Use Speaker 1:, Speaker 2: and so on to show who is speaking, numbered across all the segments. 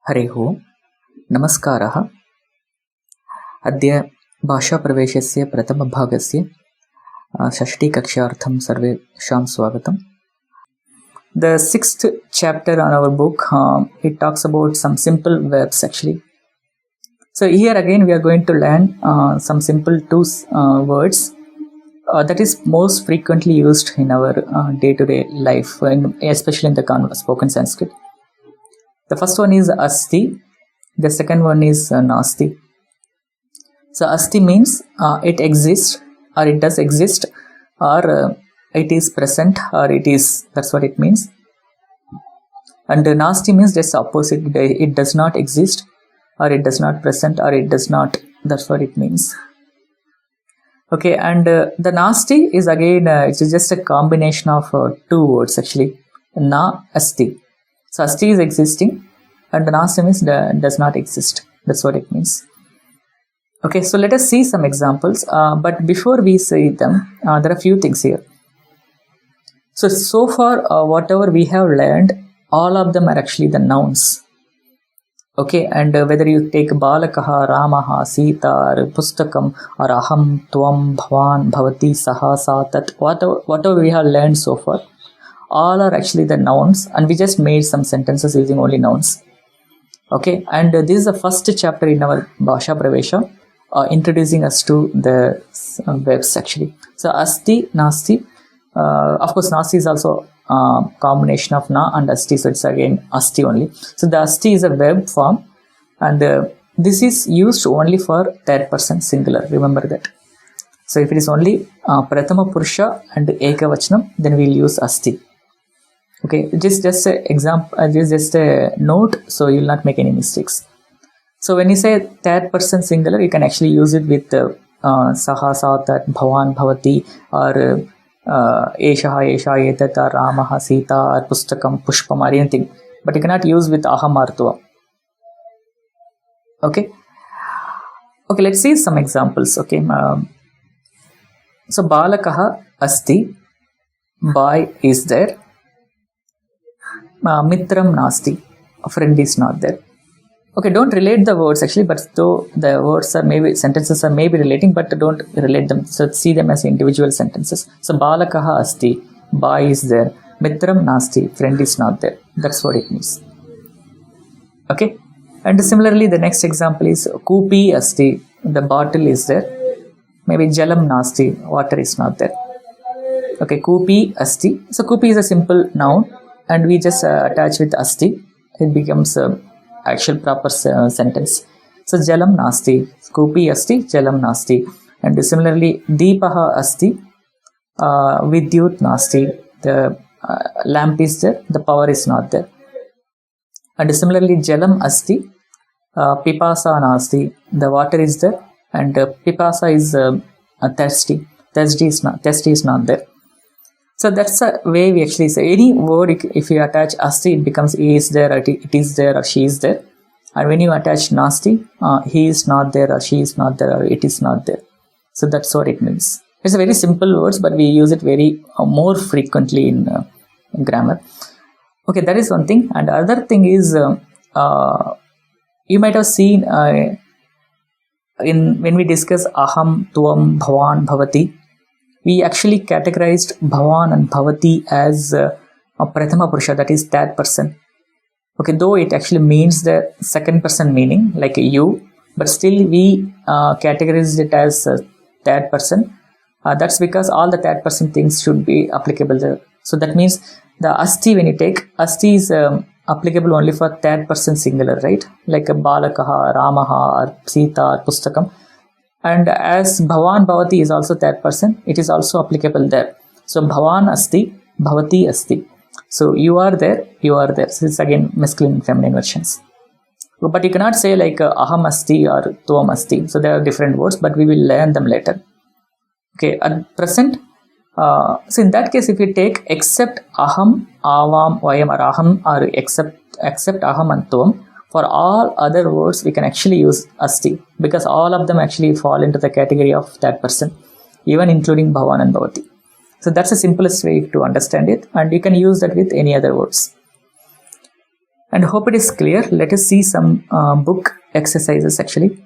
Speaker 1: हरिः ओम् नमस्कारः। अद्य भाषाप्रवेशस्य प्रथमभागस्य षष्ठीकक्षार्थं सर्वेषां स्वागतम्। The sixth chapter on our book, it talks about some simple verbs actually. So here again we are going to learn some simple two words that is most frequently used in our day-to-day life, especially in the spoken Sanskrit. The first one is asti, the second one is nasti. So asti means it exists or it does exist or it is present or it is, that's what it means. And nasti means just opposite, it does not exist or it does not present or it does not, that's what it means. Okay, and the nasti is again, it is just a combination of two words actually, na asti. So asti is existing and the nasti means does not exist, that's what it means. Okay, so let us see some examples, but before we see them, there are a few things here. So far whatever we have learned, all of them are actually the nouns. Okay, and whether you take balakaha, ramaha, sita, or pustakam, or aham, tvam, bhavan, bhavati, saha, sa, tat, whatever we have learned so far, all are actually the nouns, and we just made some sentences using only nouns. Okay, and this is the first chapter in our Bhasha Pravesha, introducing us to the verbs actually. So asti, nasti, of course nasti is also combination of na and asti, so it's again asti only. So the asti is a verb form, and this is used only for third person singular, remember that. So if it is only prathama purusha and ekavachanam, then we will use asti. Okay, just an example, just a note, so you will not make any mistakes. So when you say third person singular, you can actually use it with saha, sa, tat, bhavan, bhavati, or eshaha, esha, etat, or ramaha, sita, or pustakam, pushpam, or anything. But you cannot use with aham or tvam. Okay. Okay, let's see some examples. Okay. So balakaha asti, boy is there. Mitram nasti, a friend is not there. Okay, don't relate the words actually, but though the words are maybe, sentences are maybe relating, but don't relate them. So see them as individual sentences. So balakaha asti, boy is there. Mitram nasti, friend is not there. That's what it means. Okay, and similarly the next example is kupi asti, the bottle is there. Maybe jalam nasti, water is not there. Okay, kupi asti. So kupi is a simple noun, and we just attach with asti. It becomes a actual proper sentence. So jalam nasti, kupi asti, jalam nasti. And similarly deepaha asti, vidyut nasti, the lamp is there, the power is not there. And similarly jalam asti, pipasa nasti, the water is there, and pipasa is thirsty is not there. So that's the way we actually say any word. If you attach asti, it becomes he is there, or it is there, or she is there. And when you attach nasti, he is not there, or she is not there, or it is not there. So that's what it means. It's a very simple words, but we use it very more frequently in grammar. Okay, that is one thing. And the other thing is, you might have seen when we discuss aham, tvam, bhavan, bhavati, we actually categorized bhavan and bhavati as a prathama purusha, that is third person. Okay, though it actually means the second person meaning, like you, but still we categorized it as third person. That's because all the third person things should be applicable there. So that means the asti, when you take, asti is applicable only for third person singular, right? Like balakaha, ramaha, or sita, or pustakam. And as bhavan, bhavati is also third person, it is also applicable there. So bhavan asti, bhavati asti. So you are there, you are there. So it's again masculine and feminine versions. But you cannot say like aham asti or tvam asti. So there are different words, but we will learn them later. Okay, at present, so in that case, if you take except aham, avam, vayam, or aham, or except aham and tvam, for all other words we can actually use asti, because all of them actually fall into the category of that person, even including bhavan and bhavati. So that's the simplest way to understand it, and you can use that with any other words. And hope it is clear. Let us see some book exercises actually.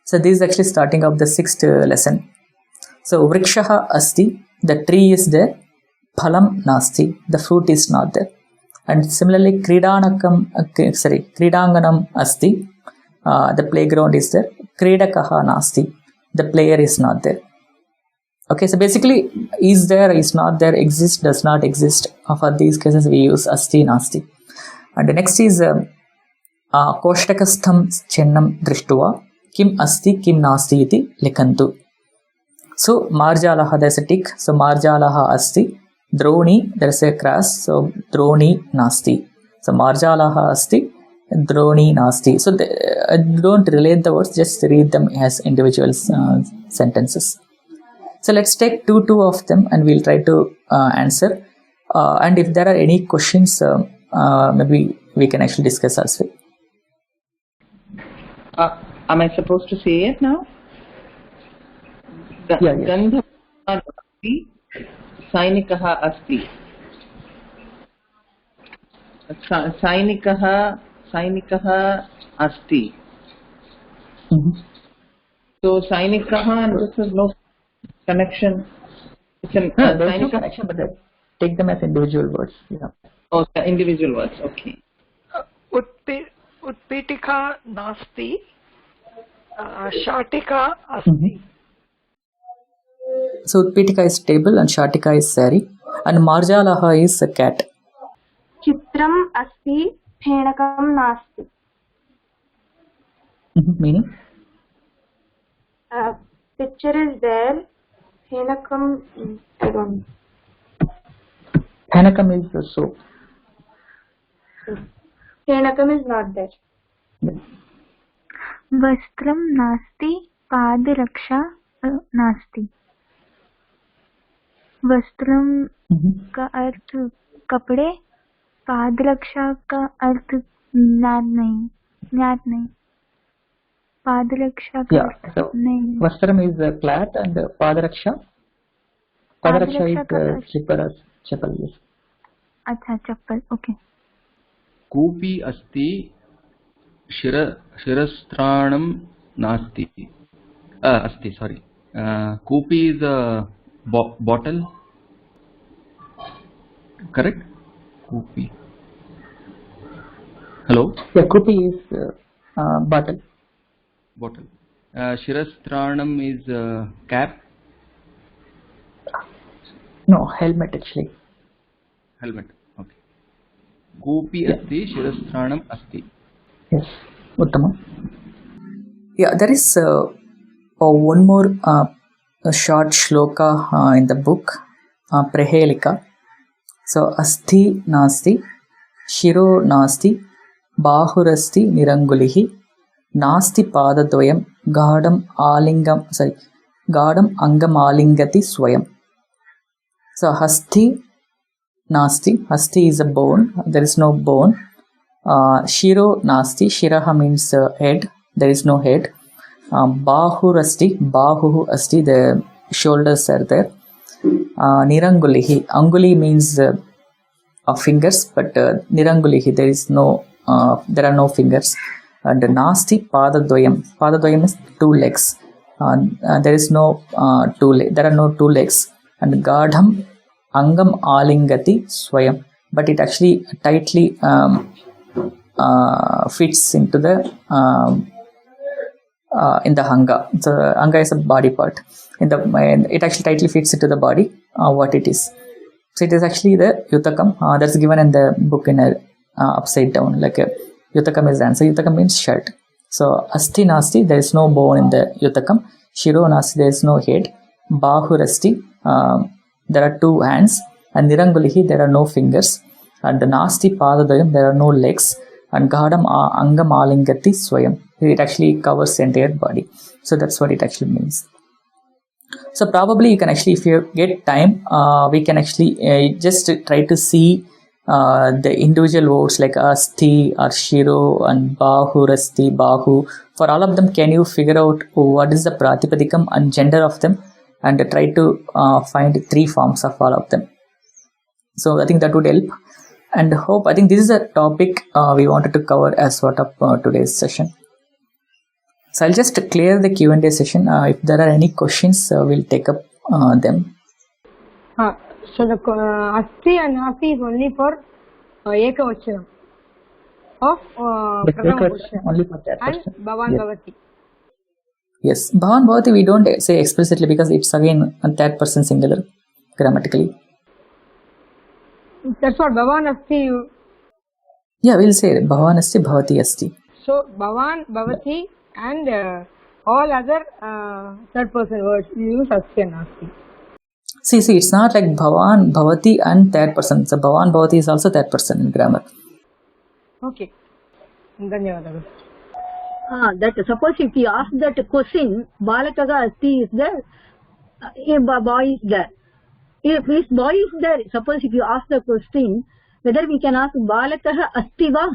Speaker 1: So this is actually starting of the 6th lesson. So vrikshaha asti, the tree is there. Phalam nasti, the fruit is not there. And similarly kridanganam asti, the playground is there. Kridakaha nasti, the player is not there. Okay, so basically is there, is not there, exist, does not exist. For these cases we use asti, nasti. And the next is koshtakastham chinnam drishtva kim asti kim nasti iti likantu. So marjalaha, there's a tick, so marjalaha asti. Droni, there's a cross, so droni nasti. So marjalaha asti, droni nasti. So don't relate the words, just read them as individual sentences. So let's take two of them and we'll try to answer. And if there are any questions, maybe we can actually discuss also.
Speaker 2: Am I supposed to say it now? Gandha asti, sainikaha asti. Sainikaha asti. So sainikaha, and this is no connection. It's an
Speaker 1: there's no connection, but take them as individual words. Yeah.
Speaker 2: Oh, individual words. Okay.
Speaker 3: Utpitika nasti, shatika asti.
Speaker 1: So utpitika is table and shatika is sari, and marjalaha is a cat.
Speaker 4: Chitram asti, phenakam nasti.
Speaker 1: Meaning?
Speaker 4: Picture is there. Phenakam, I don't know.
Speaker 1: Phenakam is the soap.
Speaker 4: Phenakam is not there.
Speaker 5: वस्त्रम नास्ति, पादरक्षा नास्ति. वस्त्रम का अर्थ कपड़े, पादरक्षा का अर्थ ज्ञात नहीं. पादरक्षा का
Speaker 1: so
Speaker 5: नहीं.
Speaker 1: Vastram is a cloth and padaraksha is slipper or chappal. Yes.
Speaker 5: अच्छा, चप्पल. ओके.
Speaker 6: कूपी अस्ति, शिरस्त्राणं नास्ति. अस्ति, sorry. Koopi is a bottle. Correct? Koopi. Hello?
Speaker 1: Yeah, Koopi is bottle.
Speaker 6: Bottle. Shirastranam is cap.
Speaker 1: No, helmet actually.
Speaker 6: Helmet. Okay. Koopi asti, shirastranam asti.
Speaker 1: Yes, Uttama. Yeah, there is one more short shloka in the book, Prahelika. So, asti nasti, shiro nasti, bahurasti nirangulihi, nasti padadvayam, gadam angam alingati swayam. So, hasti nasti, hasti is a bone, there is no bone. Shiro nasti, shiraha means head, there is no head. Bahurasti, bahuhu asti, the shoulders are there. Nirangulihi, anguli means fingers, but nirangulihi, there are no fingers. And nasti padadvayam is two legs. There is no there are no two legs. And gadham angam alingati swayam, but it actually tightly fits into the in the anga. So anga is a body part. It actually tightly fits into the body. What it is. So it is actually the yutakam. That's given in the book in a upside down. Like yutakam is the answer. Yutakam means shirt. So asti nasti, there is no bone in the yutakam. Shiro nasti, there is no head. Bahurasti, there are two hands. And nirangulihi, there are no fingers. And the nasti padadayam, there are no legs. And gadam angam alingati swayam, it actually covers the entire body. So that's what it actually means. So probably you can actually, if you get time, we can actually just try to see the individual words like asti or shiro and bahu, rasti, bahu. For all of them, can you figure out what is the pratipadikam and gender of them, and try to find three forms of all of them. So I think that would help. and hope I think this is a topic we wanted to cover as part of today's session. So I'll just clear the Q&A session. If there are any questions, we'll take up them.
Speaker 7: So the asti and nasti is only for ekavachanam of prathama puruša
Speaker 1: Only for that
Speaker 7: and
Speaker 1: person.
Speaker 7: bhavan bhavati.
Speaker 1: Yes, bhavan bhavati we don't say explicitly because it's again a third person singular grammatically.
Speaker 7: That's what bhavan asti.
Speaker 1: Yeah, we'll say bhavan asti bhavati asti.
Speaker 7: So bhavan bhavati and all other third person words we use asti and nasti.
Speaker 1: See, it's not like bhavan bhavati and third person. So bhavan bhavati is also third person in grammar.
Speaker 7: Okay. Dhanyavadalu.
Speaker 8: That suppose if you ask that question, balakaga asti is there, a boy is there. If this boy is there, suppose if you ask the question, whether we can ask balakaha asti va?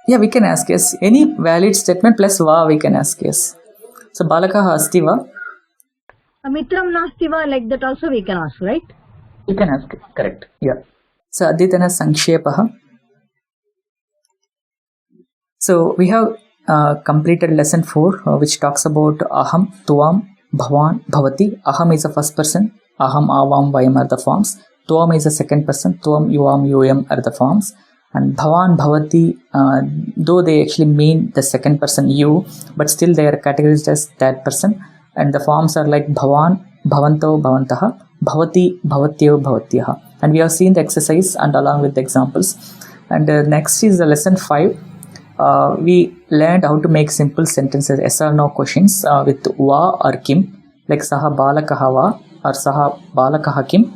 Speaker 1: Yeah, we can ask yes. Any valid statement plus va we can ask yes. So balakaha asti va?
Speaker 8: Mitram nasti va, like that also we can ask, right?
Speaker 1: You can ask it. Correct. Yeah. So aditana sankshepaha. So we have completed lesson 4 which talks about aham, tuam, bhavan, bhavati. Aham is the first person. Aham, avam, vayam are the forms. Tuam is the second person. Tuam, yuam, yuyam are the forms. And bhavan, bhavati, though they actually mean the second person you, but still they are categorized as third person. And the forms are like bhavan, bhavanto, bhavantaha, bhavati, bhavatyo, bhavatyaha. And we have seen the exercise and along with the examples. And next is the lesson 5. We learned how to make simple sentences, yes or no questions with va or kim, like saha balakaha va or saha balakaha kim,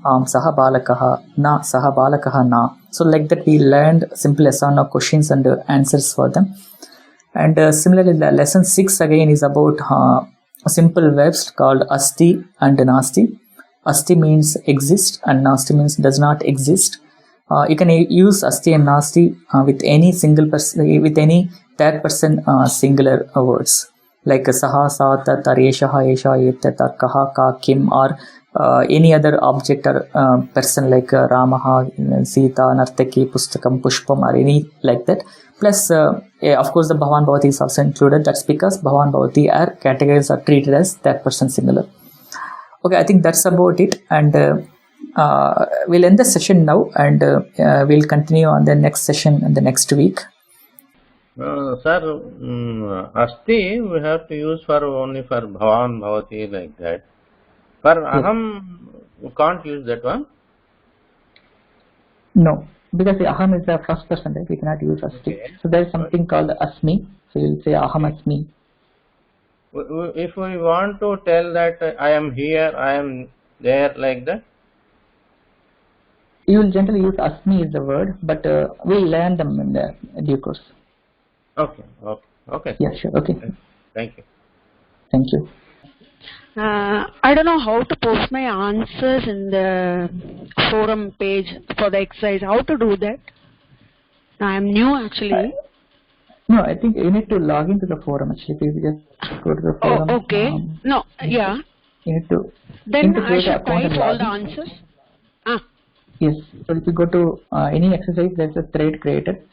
Speaker 1: saha balakaha na, saha balakaha na. So like that we learned simple yes or no questions and answers for them. And similarly the lesson 6 again is about simple verbs called asti and nasti. Asti means exist and nasti means does not exist. You can use asti and nasti with any single person, with any third person singular words like saha, sa, tat, or eshaha, esha, etat, or kaha, ka, kim, or any other object or person like Ramaha, Sita, Nartaki, Pustakam, Pushpam, or any like that. Plus, of course, the bhavan bhavati is also included. That's because bhavan bhavati are categories are treated as third person singular. Okay, I think that's about it, and we'll end the session now, and we'll continue on the next session in the next week.
Speaker 9: Sir, asti we have to use for only for bhavan bhavati like that. For aham, we can't use that one.
Speaker 1: No, because the aham is the first person, right? We cannot use asti. Okay. So there is something called asmi. So you'll say aham asmi.
Speaker 9: If we want to tell that I am here, I am there, like that,
Speaker 1: you will generally use asmi is the word, but we'll learn them in the due course.
Speaker 9: Okay.
Speaker 1: Yeah, sure. Okay.
Speaker 9: Thank you.
Speaker 1: Thank you.
Speaker 3: I don't know how to post my answers in the forum page for the exercise. How to do that? I am new actually.
Speaker 1: No, I think you need to log into the forum actually. You just go to the forum.
Speaker 3: Oh, okay. No, yeah.
Speaker 1: You need to.
Speaker 3: Then I should type all the answers.
Speaker 1: Yes. So if you go to any exercise, there's a thread created.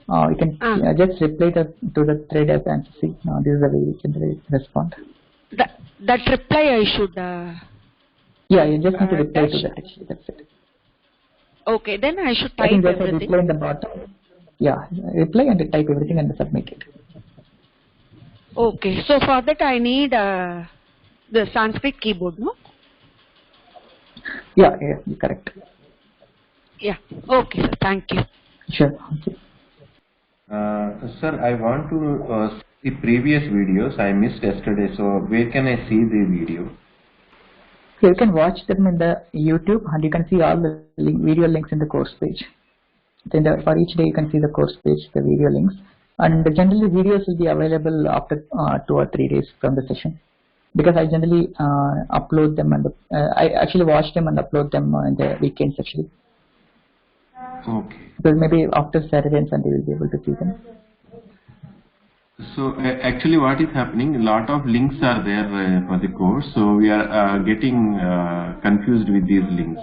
Speaker 1: You can just reply to the thread as answer. See, this is the way you can respond.
Speaker 3: That reply I should.
Speaker 1: Yeah, you just need to reply to that actually. That's it.
Speaker 3: Okay, then I should type
Speaker 1: I think there's
Speaker 3: everything.
Speaker 1: A reply in the bottom. Yeah, reply and type everything and submit it.
Speaker 3: Okay, so for that I need the Sanskrit keyboard, no?
Speaker 1: Yeah, correct.
Speaker 3: Yeah. Okay, sir. Thank you.
Speaker 1: Sure. Okay.
Speaker 10: Sir, I want to see previous videos I missed yesterday. So where can I see the video?
Speaker 1: So you can watch them in the YouTube, and you can see all the video links in the course page. Then for each day you can see the course page, the video links, and generally videos will be available after 2 or 3 days from the session, because I generally upload them, and I actually watch them and upload them in the weekends actually.
Speaker 10: Okay.
Speaker 1: So maybe after Saturday and Sunday we'll be able to see them.
Speaker 10: So actually what is happening, a lot of links are there for the course, so we are getting confused with these links.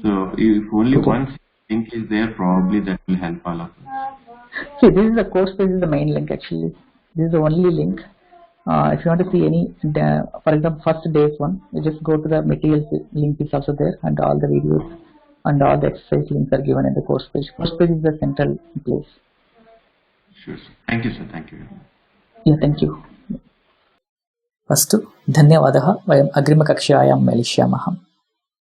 Speaker 10: So if only one link is there, probably that will help all of us.
Speaker 1: See, this is the course page, is the main link actually. This is the only link. If you want to see any, for example, first day's one, you just go to the materials link is also there, and all the videos and all the exercise links are given in the course page. Course page is the central place.
Speaker 10: Sure, sir. Thank you, sir. Thank you.
Speaker 1: Yeah, thank you. अस्तु, धन्यवादः. वयम् अग्रिमकक्षायां मेलिष्यामः.